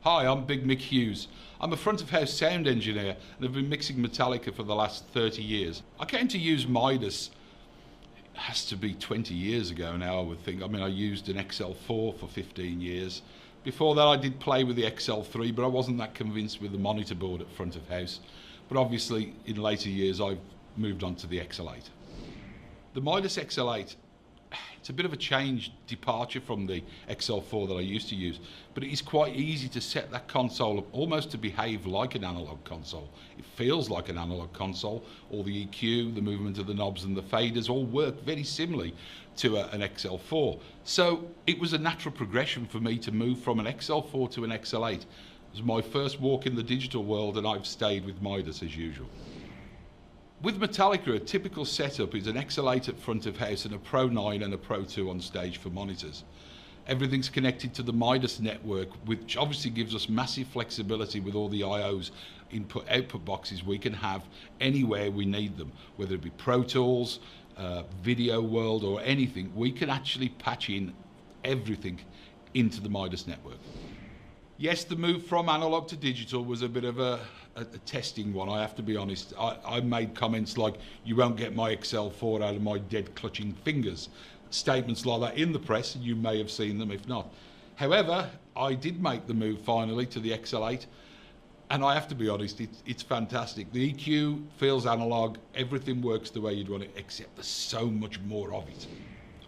Hi, I'm Big Mick Hughes. I'm a front of house sound engineer and have been mixing Metallica for the last 30 years. I came to use MIDAS, it has to be 20 years ago now, I would think. I mean, I used an XL4 for 15 years. Before that I did play with the XL3, but I wasn't that convinced with the monitor board at front of house. But obviously in later years I've moved on to the XL8. The MIDAS XL8, it's a bit of a departure from the XL4 that I used to use, but it is quite easy to set that console up almost to behave like an analog console. It feels like an analog console. All the EQ, the movement of the knobs and the faders all work very similarly to an XL4. So it was a natural progression for me to move from an XL4 to an XL8. It was my first walk in the digital world and I've stayed with MIDAS as usual. With Metallica, a typical setup is an XL8 at front of house and a Pro 9 and a Pro 2 on stage for monitors. Everything's connected to the MIDAS network, which obviously gives us massive flexibility with all the IOs, input-output boxes we can have anywhere we need them, whether it be Pro Tools, Video World or anything. We can actually patch in everything into the MIDAS network. Yes, the move from analog to digital was a bit of a testing one, I have to be honest. I made comments like, you won't get my XL4 out of my dead clutching fingers. Statements like that in the press, and you may have seen them if not. However, I did make the move finally to the XL8, and I have to be honest, it's fantastic. The EQ feels analog, everything works the way you'd want it, except there's so much more of it.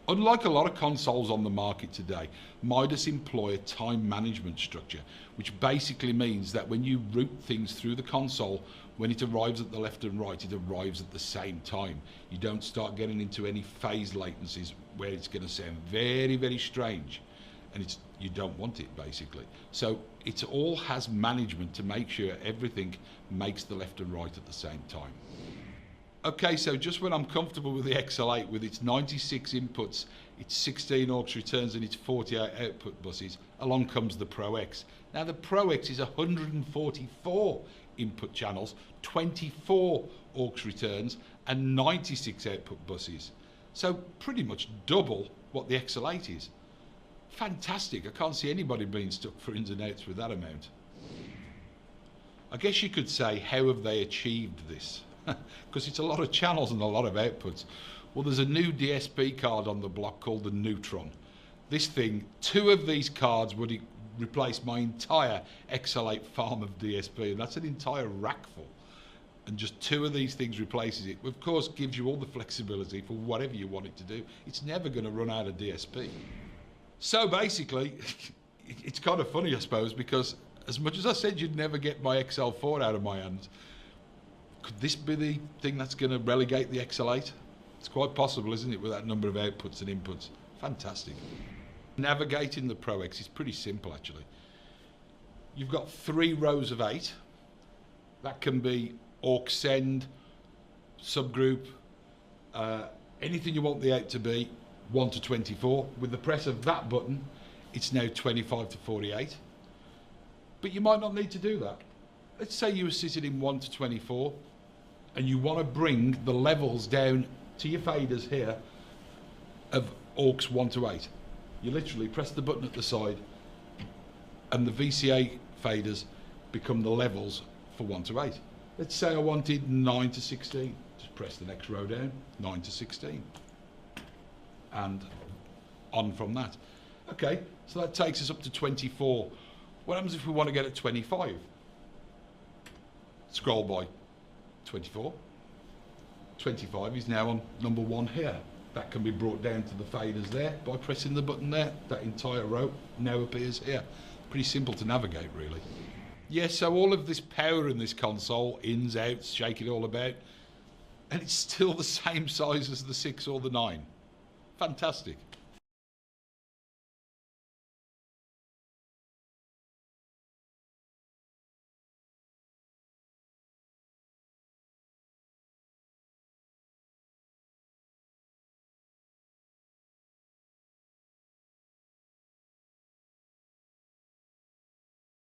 Unlike a lot of consoles on the market today, MIDAS employ a time management structure, which basically means that when you route things through the console, when it arrives at the left and right, it arrives at the same time. You don't start getting into any phase latencies where it's going to sound very, very strange, and you don't want it basically. So it all has management to make sure everything makes the left and right at the same time. Okay, so just when I'm comfortable with the XL8 with its 96 inputs, its 16 aux returns and its 48 output buses, along comes the Pro X. Now the Pro X is 144 input channels, 24 aux returns and 96 output buses. So pretty much double what the XL8 is. Fantastic, I can't see anybody being stuck for ins and outs with that amount. I guess you could say, how have they achieved this? Because it's a lot of channels and a lot of outputs. Well, there's a new DSP card on the block called the Neutron. This thing, 2 of these cards would replace my entire XL8 farm of DSP, and that's an entire rack full. And just 2 of these things replaces it. Of course, gives you all the flexibility for whatever you want it to do. It's never going to run out of DSP. So basically, it's kind of funny, I suppose, because as much as I said you'd never get my XL4 out of my hands, could this be the thing that's going to relegate the XL8? It's quite possible, isn't it, with that number of outputs and inputs. Fantastic. Navigating the Pro X is pretty simple, actually. You've got 3 rows of 8. That can be aux send, subgroup, anything you want the 8 to be, 1 to 24. With the press of that button, it's now 25 to 48. But you might not need to do that. Let's say you were sitting in 1 to 24 and you want to bring the levels down to your faders here of aux 1 to 8. You literally press the button at the side and the VCA faders become the levels for 1 to 8. Let's say I wanted 9 to 16. Just press the next row down, 9 to 16. And on from that. Okay, so that takes us up to 24. What happens if we want to get at 25? Scroll by 24. 25 is now on number 1 here. That can be brought down to the faders there by pressing the button there. That entire row now appears here. Pretty simple to navigate, really. Yes, so all of this power in this console, ins, outs, shake it all about, and it's still the same size as the 6 or the 9. Fantastic.